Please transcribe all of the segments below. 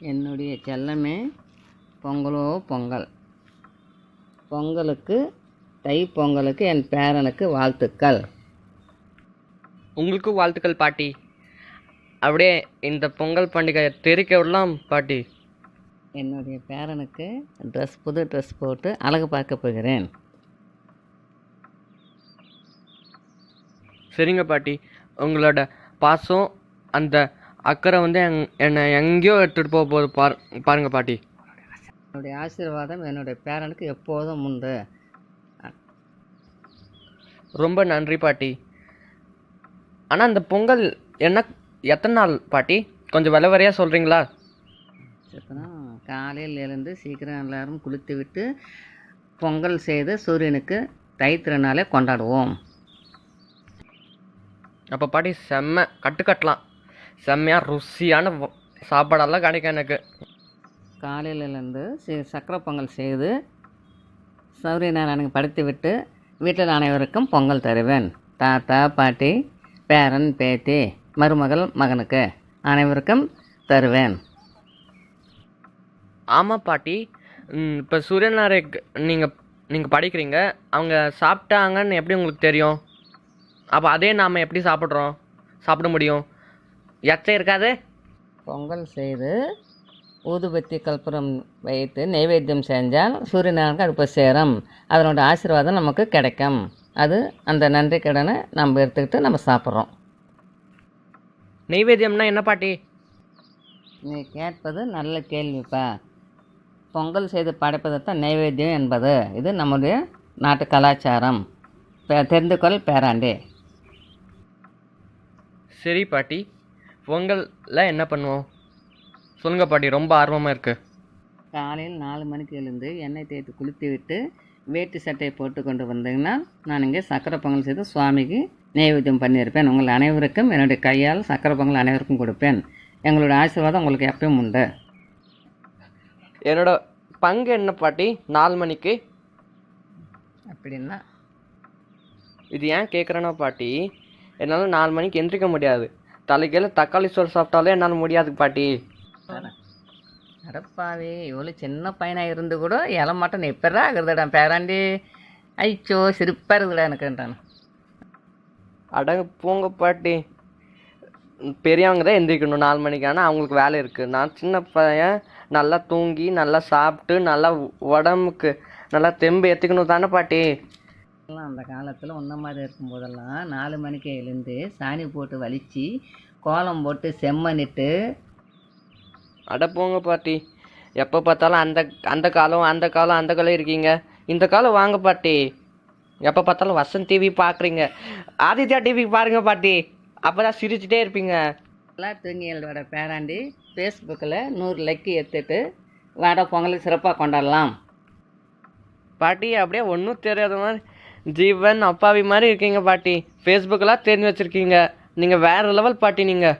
என்னுடைய செல்லமே பொங்கலோ பொங்கல். பொங்கலுக்கு தை பொங்கலுக்கு என் பேரனுக்கு வாழ்த்துக்கள். உங்களுக்கும் வாழ்த்துக்கள் பாட்டி. அப்படியே இந்த பொங்கல் பண்டிகை தெரிக்க விடலாம் பாட்டி. என்னுடைய பேரனுக்கு புது ட்ரெஸ் போட்டு அழகு பார்க்க போகிறேன். சரிங்க பாட்டி, உங்களோட பாசம் அந்த அக்கறை என்னை எங்கேயோ எடுத்துகிட்டு போக போகுது பாருங்க பாட்டி. என்னுடைய ஆசீர்வாதம் என்னுடைய பேரனுக்கு எப்போதும் உண்டு. ரொம்ப நன்றி பாட்டி. ஆனால் இந்த பொங்கல் எத்தனை நாள் பாட்டி? கொஞ்சம் விலைவரையாக சொல்கிறீங்களா? காலையில் எழுந்து சீக்கிரம் எல்லாரும் குளித்து விட்டு பொங்கல் செய்து சூரியனுக்கு தை திருநாளை கொண்டாடுவோம். அப்போ பாட்டி செம்ம கட்டலாம். செம்மையாக ருசியான சாப்பாடெல்லாம் கிடைக்கும் எனக்கு. காலையில் எழுந்து சக்கரை பொங்கல் செய்து சூரிய நாராயணனுக்கு படைத்து விட்டு வீட்டில் அனைவருக்கும் பொங்கல் தருவேன். தாத்தா பாட்டி பேரன் பேத்தி மருமகள் மகனுக்கு அனைவருக்கும் தருவேன். ஆமாம் பாட்டி, இப்போ சூரியநாராயண நீங்கள் படிக்கிறீங்க, அவங்க சாப்பிட்டாங்கன்னு எப்படி உங்களுக்கு தெரியும்? அப்போ அதே நாம் எப்படி சாப்பிட முடியும்? எச்சம் இருக்காது. பொங்கல் செய்து ஊதுபத்தி கற்பூரம் வைத்து நைவேத்தியம் செஞ்சால் சூரியநாராயணனுக்கு அடுப்ப சேரும். அதனோட ஆசீர்வாதம் நமக்கு கிடைக்கும். அது அந்த நன்றி கடனை நம்ம எடுத்துக்கிட்டு நம்ம சாப்பிட்றோம். நெய்வேத்தியம்னா என்ன பாட்டி? நீ கேட்பது நல்ல கேள்விப்பா. பொங்கல் செய்து படைப்பதைத்தான் நைவேத்தியம் என்பது. இது நம்முடைய நாட்டு கலாச்சாரம். தெரிந்து கொள் பேராண்டி. சரி பாட்டி, பொங்கலில் என்ன பண்ணுவோம் சொல்லுங்க பாட்டி, ரொம்ப ஆர்வமாக இருக்குது. காலையில் 4 மணிக்கு எழுந்து எண்ணெய் தேய்த்து குளித்து விட்டு வேட்டி சட்டையை போட்டு கொண்டு வந்தீங்கன்னா நான் இங்கே சக்கரை பொங்கல் செய்து சுவாமிக்கு நைவேத்தியம் பண்ணியிருப்பேன். உங்கள் அனைவருக்கும் என்னுடைய கையால் சக்கரை பொங்கல் அனைவருக்கும் கொடுப்பேன். எங்களோட ஆசீர்வாதம் உங்களுக்கு எப்பயும் உண்டு. என்னோட பங்கு என்ன பாட்டி 4 மணிக்கு? அப்படின்னா இது ஏன் கேட்குறேன்னா பாட்டி, என்னால் 4 மணிக்கு எந்திரிக்க முடியாது. தலைக்கையில் தக்காளி சோறு சாப்பிட்டாலே என்னால் முடியாது பாட்டி. அடப்பாவே, இவ்வளோ சின்ன பையனாக இருந்து கூட இலை மாட்டம் எப்படா ஆகுறதுடா பேராண்டி. ஐச்சோ சிரிப்பாக இருக்குதுடா எனக்குன்றான். அடங்க போங்க பாட்டி, பெரியவங்க தான் எந்திரிக்கணும் 4 மணிக்கு. ஆனால் அவங்களுக்கு வேலை இருக்குது. நான் சின்ன பையன், நல்லா தூங்கி நல்லா சாப்பிட்டு நல்லா உடம்புக்கு நல்லா தெம்பு ஏற்றிக்கணும் தானே பாட்டி. அந்த காலத்தில் ஒன்றை மாதிரி இருக்கும்போதெல்லாம் 4 மணிக்கு எழுந்து சாணி போட்டு வலித்து கோலம் போட்டு செம்மண்ணிட்டு. அட போங்க பாட்டி, எப்போ பார்த்தாலும் அந்த காலம் இருக்கீங்க. இந்த காலம் வாங்க பாட்டி. எப்போ பார்த்தாலும் வசந்த் டிவி பார்க்குறீங்க, ஆதித்யா டிவி பாருங்க பாட்டி. அப்போ தான் சிரிச்சுட்டே இருப்பீங்க. எல்லாம் தூங்கி எழுதோட பேராண்டி ஃபேஸ்புக்கில் 100 லைக்கு எடுத்துட்டு வாட பொங்கலுக்கு சிறப்பாக கொண்டாடலாம். பாட்டி அப்படியே ஒன்றும் தெரியாத மாதிரி ஜீவன் அப்பாவி மாதிரி இருக்கீங்க பாட்டி. ஃபேஸ்புக்கெல்லாம் தெரிஞ்சு வச்சுருக்கீங்க. நீங்கள் வேறு லெவல் பாட்டி. நீங்கள்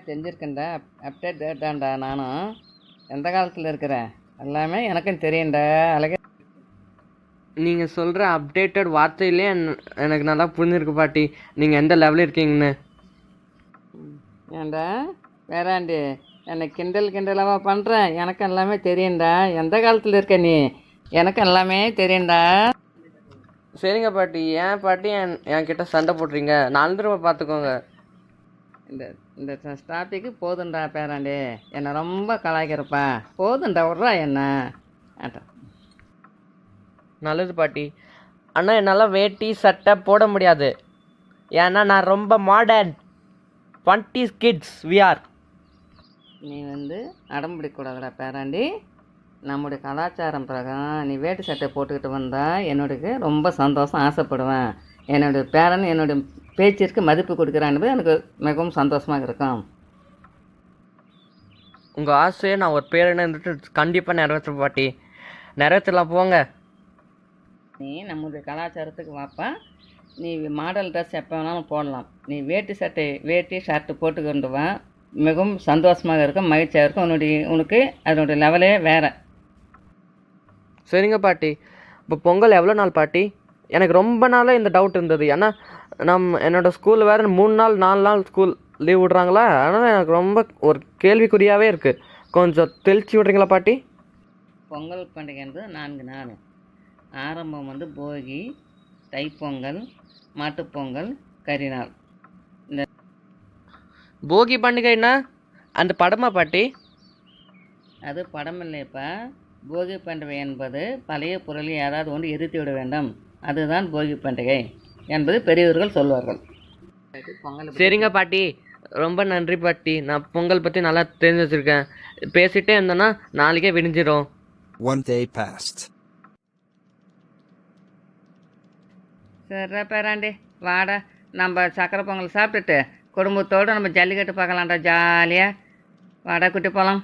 தெரிஞ்சிருக்கேன்டா, அப்டேட் டேட்டாண்டா. நானும் எந்த காலத்தில் இருக்கிறேன் எல்லாமே எனக்கும் தெரியும்டா. அழகே நீங்கள் சொல்கிற அப்டேட்டட் வார்த்தையிலே எனக்கு நல்லா புரிஞ்சிருக்கு பாட்டி, நீங்கள் எந்த லெவலில் இருக்கீங்கன்னு. ஏண்டா வேறாண்டி என்னை கிண்டலாவா பண்ணுறேன்? எனக்கு எல்லாமே தெரியும்டா. எந்த காலத்தில் இருக்க நீ? எனக்கு எல்லாமே தெரியும்டா. சரிங்க பாட்டி, ஏன் பாட்டி என்கிட்ட சண்டை போடுறீங்க? 4 ரூபா பார்த்துக்கோங்க. இந்த டாப்பிக்கு போதுண்டா பேராண்டி, என்னை ரொம்ப கலாய்க்கிறப்பா. போதுண்டா விட்றா என்ன. நல்லது பாட்டி. ஆனால் என்னால் வேட்டி சட்டை போட முடியாது. ஏன்னா நான் ரொம்ப மாடர்ன் 20s கிட்ஸ் விஆர். நீ அடம் பிடிக்கக்கூடாதுடா பேராண்டி. நம்முடைய கலாச்சாரம் பிரகாரம் நீ வேட்டி சட்டை போட்டுக்கிட்டு வந்தால் என்னுடைய ரொம்ப சந்தோஷம், ஆசைப்படுவேன். என்னுடைய பேரன் என்னுடைய பேச்சிற்கு மதிப்பு கொடுக்குறான்னு எனக்கு மிகவும் சந்தோஷமாக இருக்கும். உங்கள் ஆசையை நான் ஒரு பேரனை இருந்துட்டு கண்டிப்பாக நிறைவேற்ற பாட்டி. நிறைவேற்றலாம் போங்க. நீ நம்முடைய கலாச்சாரத்துக்கு வாப்பா. நீ மாடல் ட்ரெஸ் எப்போ வேணாலும் போடலாம். நீ வேட்டி ஷர்ட்டு போட்டுக்கொண்டு வா. மிகவும் சந்தோஷமாக இருக்கும், மகிழ்ச்சியாக இருக்கும். உனக்கு அதனுடைய லெவலே வேறு. சரிங்க பாட்டி. இப்போ பொங்கல் எவ்வளோ நாள் பாட்டி? எனக்கு ரொம்ப நாளாக இந்த டவுட் இருந்தது. ஏன்னா என்னோடய ஸ்கூலில் வேறு 3 நாள் 4 நாள் ஸ்கூல் லீவ் விட்றாங்களா. அதனால் எனக்கு ரொம்ப ஒரு கேள்விக்குறியாகவே இருக்குது. கொஞ்சம் தெளிச்சு விட்றீங்களா பாட்டி? பொங்கல் பண்டிகை என்பது 4 நாள். ஆரம்பம் வந்து போகி, தைப்பொங்கல், மாட்டுப்பொங்கல், கரிநாள். இந்த போகி பண்டிகைன்னா அந்த படமா பாட்டி? அது படம் இல்லைப்பா. போகி பண்டிகை என்பது பழைய பொருளை ஏதாவது ஒன்று எரித்து விட வேண்டும். அதுதான் போகி பண்டிகை என்பது பெரியவர்கள் சொல்வார்கள். பொங்கல் சரிங்க பாட்டி, ரொம்ப நன்றி பாட்டி. நான் பொங்கல் பற்றி நல்லா தெரிஞ்சு வச்சுருக்கேன். பேசிகிட்டே இருந்தேன்னா நாளைக்கே விடிஞ்சிடும். One day passed. சரி பேராண்டி, வாடா நம்ம சக்கரை பொங்கல் சாப்பிட்டுட்டு குடும்பத்தோடு நம்ம ஜல்லிக்கட்டு பார்க்கலாம்டா ஜாலியாக. வாடா குட்டி போகலாம்.